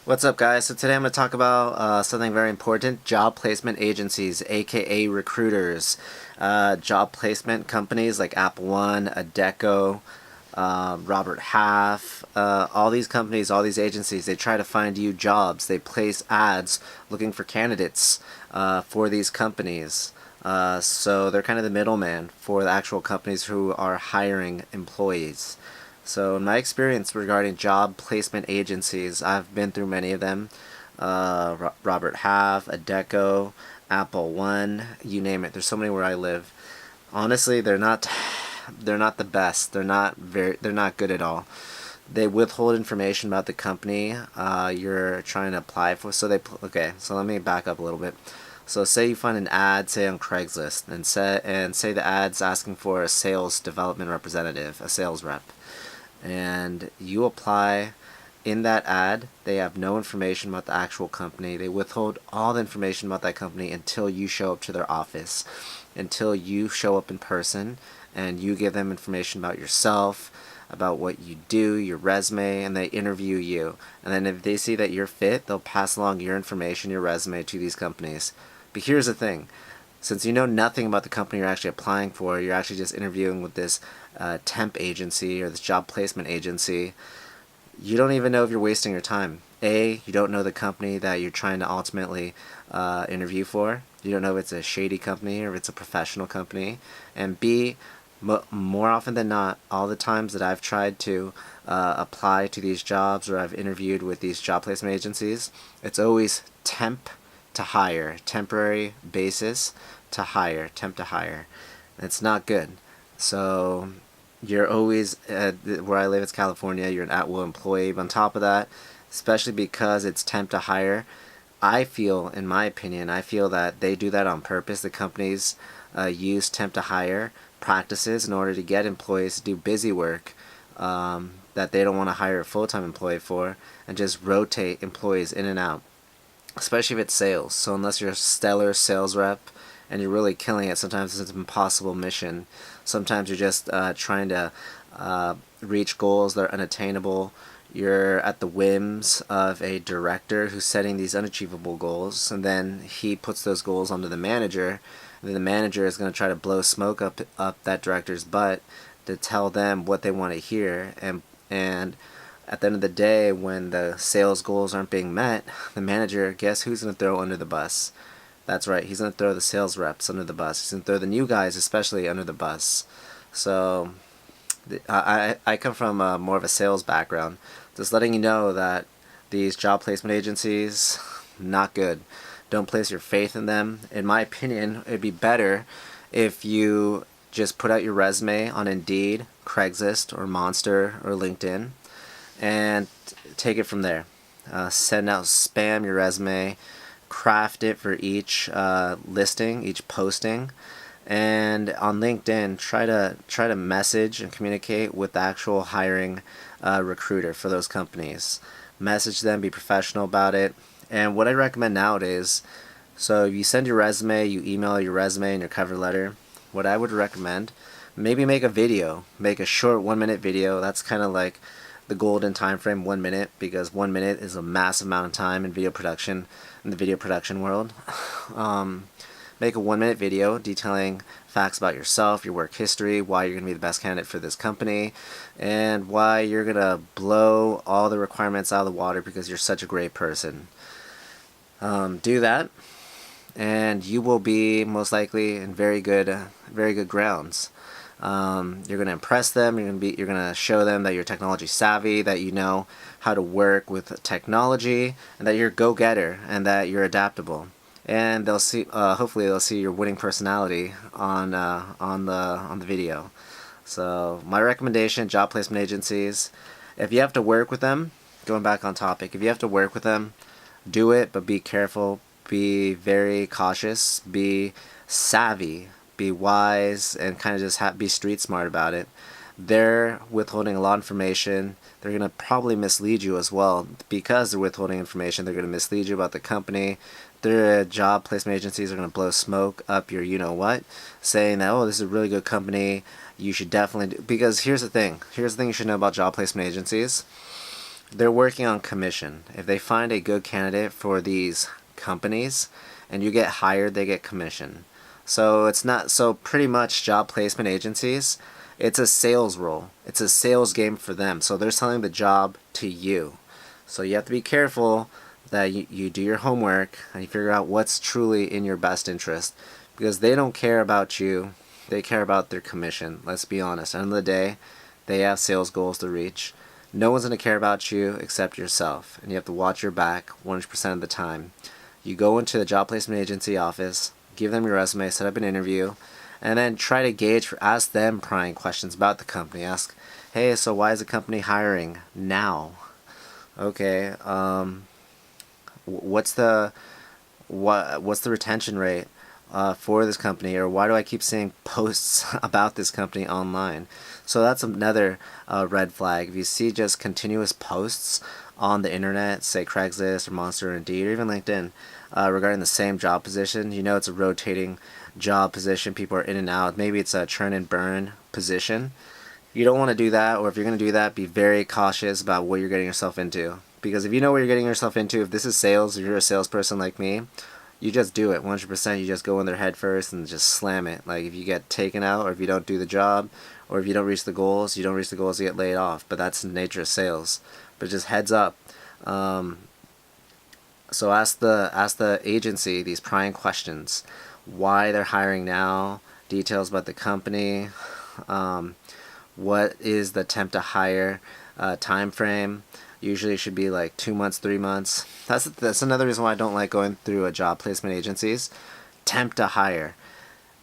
What's up, guys? So today I'm going to talk about something very important: job placement agencies, aka recruiters. Job placement companies like Apple One, Adecco, Robert Half, all these companies, all these agencies, they try to find you jobs. They place ads looking for candidates for these companies. So they're kind of the middleman for the actual companies who are hiring employees. So in my experience regarding job placement agencies, I've been through many of them. Robert Half, Adecco, Apple One, you name it. There's so many where I live. Honestly, they're not the best. They're not good at all. They withhold information about the company you're trying to apply for. Okay, so let me back up a little bit. So say you find an ad, say on Craigslist, and say the ad's asking for a sales development representative, a sales rep, and you apply. In that ad, they have no information about the actual company. They withhold all the information about that company until you show up to their office, until you show up in person, and you give them information about yourself, about what you do, your resume, and they interview you. And then if they see that you're fit, they'll pass along your information, your resume, to these companies. But here's the thing: since you know nothing about the company you're actually applying for, you're actually just interviewing with this temp agency or this job placement agency, you don't even know if you're wasting your time. A, you don't know the company that you're trying to ultimately interview for. You don't know if it's a shady company or if it's a professional company. And B, more often than not, all the times that I've tried to apply to these jobs or I've interviewed with these job placement agencies, it's always temp to hire, temporary basis to hire, temp to hire. It's not good. So you're always, where I live, it's California, you're an at-will employee. But on top of that, especially because it's temp to hire, I feel, in my opinion, I feel that they do that on purpose. The companies use temp to hire practices in order to get employees to do busy work that they don't want to hire a full-time employee for, and just rotate employees in and out, especially if it's sales. So unless you're a stellar sales rep and you're really killing it, sometimes it's an impossible mission. Sometimes you're just trying to reach goals that are unattainable. You're at the whims of a director who's setting these unachievable goals, and then he puts those goals onto the manager, and then the manager is going to try to blow smoke up that director's butt to tell them what they want to hear. And at the end of the day, when the sales goals aren't being met, the manager, guess who's going to throw under the bus? That's right, he's going to throw the sales reps under the bus. He's going to throw the new guys especially under the bus. So I come from more of a sales background. Just letting you know that these job placement agencies, not good. Don't place your faith in them. In my opinion, it'd be better if you just put out your resume on Indeed, Craigslist, or Monster, or LinkedIn, and take it from there. Send out, spam your resume, craft it for each listing, each posting, and on LinkedIn, try to message and communicate with the actual hiring recruiter for those companies. Message them, be professional about it. And what I recommend nowadays, so you send your resume, you email your resume and your cover letter. What I would recommend, maybe make a video, make a short 1 minute video. That's kind of like the golden time frame, 1 minute, because 1 minute is a massive amount of time in video production, in the video production world. Make a 1 minute video detailing facts about yourself, your work history, why you're going to be the best candidate for this company, and why you're going to blow all the requirements out of the water because you're such a great person. Do that, and you will be most likely in very good grounds. You're going to impress them. You're going to show them that you're technology savvy, that you know how to work with technology, and that you're a go-getter, and that you're adaptable. And they'll see. Hopefully, they'll see your winning personality on the video. So, my recommendation: job placement agencies. If you have to work with them, going back on topic, if you have to work with them, do it, but be careful. Be very cautious. Be savvy. Be wise, and kind of just be street smart about it. They're withholding a lot of information. They're going to probably mislead you as well. Because they're withholding information, they're going to mislead you about the company. Their job placement agencies are going to blow smoke up your you-know-what, saying that, oh, this is a really good company, you should definitely do. Because here's the thing you should know about job placement agencies. they're working on commission. If they find a good candidate for these companies and you get hired, they get commission. So it's not so pretty much job placement agencies. It's a sales role. It's a sales game for them. So they're selling the job to you. So you have to be careful that you do your homework and you figure out what's truly in your best interest, because they don't care about you. They care about their commission. Let's be honest. At the end of the day, they have sales goals to reach. No one's going to care about you except yourself, and you have to watch your back 100% of the time. You go into the job placement agency office, give them your resume, set up an interview, and then try to gauge, ask them prying questions about the company. Ask, hey, so why is the company hiring now? Okay, what's the retention rate for this company, or why do I keep seeing posts about this company online? So that's another red flag. If you see just continuous posts on the internet, say Craigslist or Monster or Indeed or even LinkedIn, regarding the same job position, you know it's a rotating job position. People are in and out. Maybe it's a churn and burn position. You don't want to do that, or if you're going to do that, be very cautious about what you're getting yourself into. Because if you know what you're getting yourself into, if this is sales, if you're a salesperson like me, you just do it 100%. You just go in there head first and just slam it. Like if you get taken out, or if you don't do the job, or if you don't reach the goals, you get laid off. But that's the nature of sales. But just heads up. So ask the agency these prying questions: why they're hiring now, details about the company, what is the temp to hire time frame. Usually it should be like 2 months, 3 months. That's another reason why I don't like going through a job placement agencies. Temp to hire.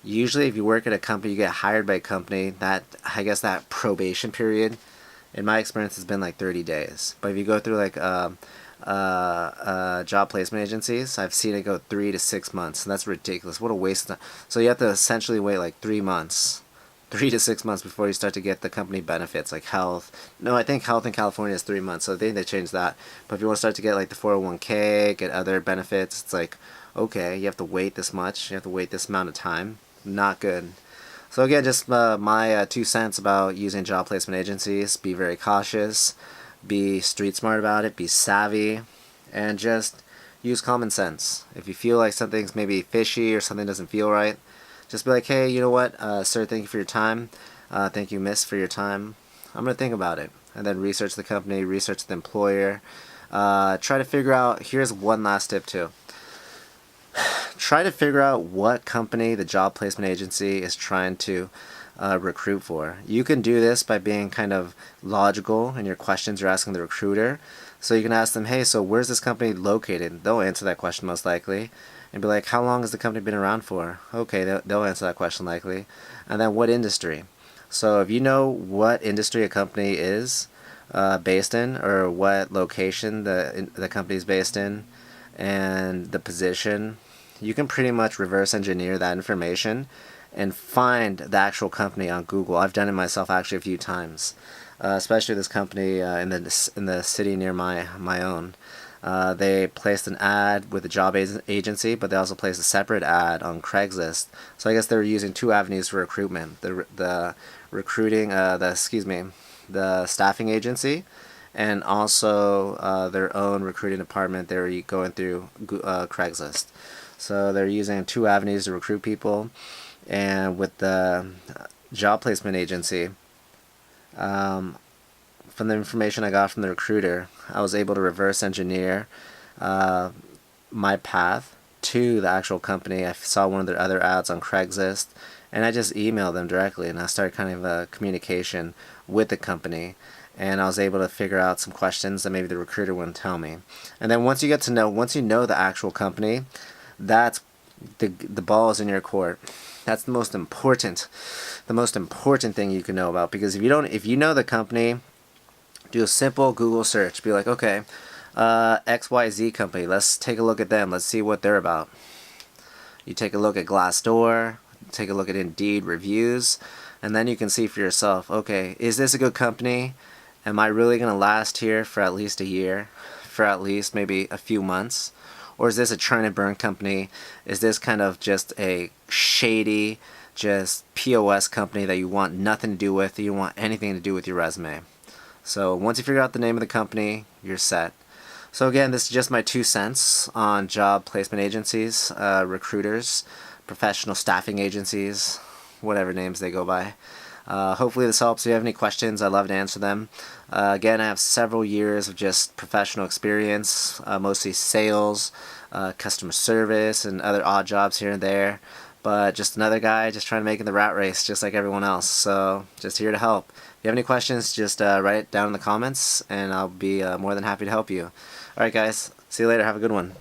Usually if you work at a company, you get hired by a company, that probation period, in my experience, has been like 30 days. But if you go through like job placement agencies, I've seen it go 3 to 6 months, and that's ridiculous. What a waste of time. So you have to essentially wait like 3 months. 3 to 6 months before you start to get the company benefits like health. No, I think health in California is 3 months, so I think they changed that. But if you want to start to get like the 401k, get other benefits, it's like, okay, you have to wait this much, you have to wait this amount of time. Not good. So again, just my 2 cents about using job placement agencies. Be very cautious, be street smart about it, be savvy, and just use common sense. If you feel like something's maybe fishy or something doesn't feel right, just be like, hey, you know what, sir, thank you for your time. Thank you, miss, for your time. I'm going to think about it. And then research the company, research the employer. Try to figure out, here's one last tip too. Try to figure out what company the job placement agency is trying to recruit for. You can do this by being kind of logical in your questions you're asking the recruiter. So you can ask them, hey, so where's this company located? They'll answer that question most likely. And be like, how long has the company been around for? Okay, they'll answer that question likely. And then what industry? So if you know what industry a company is based in, or what location the company is based in, and the position, you can pretty much reverse engineer that information and find the actual company on Google. I've done it myself actually a few times, especially this company in the city near my own. They placed an ad with a job agency, but they also placed a separate ad on Craigslist. So I guess they were using 2 avenues for recruitment: the recruiting, the staffing agency, and also their own recruiting department. They were going through Craigslist. So they're using 2 avenues to recruit people. And with the job placement agency, from the information I got from the recruiter, I was able to reverse engineer my path to the actual company. I saw one of their other ads on Craigslist, and I just emailed them directly, and I started kind of a communication with the company, and I was able to figure out some questions that maybe the recruiter wouldn't tell me. And then once you know the actual company, that's the ball is in your court. That's the most important thing you can know about, because if you know the company, do a simple Google search. Be like, okay, XYZ company, let's take a look at them. Let's see what they're about. You take a look at Glassdoor, take a look at Indeed reviews, and then you can see for yourself, okay, is this a good company? Am I really going to last here for at least a year? For at least maybe a few months? Or is this a churn and burn company? Is this kind of just a shady, just POS company that you want nothing to do with, you don't want anything to do with your resume? So once you figure out the name of the company, you're set. So again, this is just my 2 cents on job placement agencies, recruiters, professional staffing agencies, whatever names they go by. Hopefully this helps. If you have any questions, I'd love to answer them. Again, I have several years of just professional experience, mostly sales, customer service, and other odd jobs here and there. But just another guy just trying to make it in the rat race, just like everyone else. So just here to help. If you have any questions, just write it down in the comments, and I'll be more than happy to help you. Alright guys, see you later. Have a good one.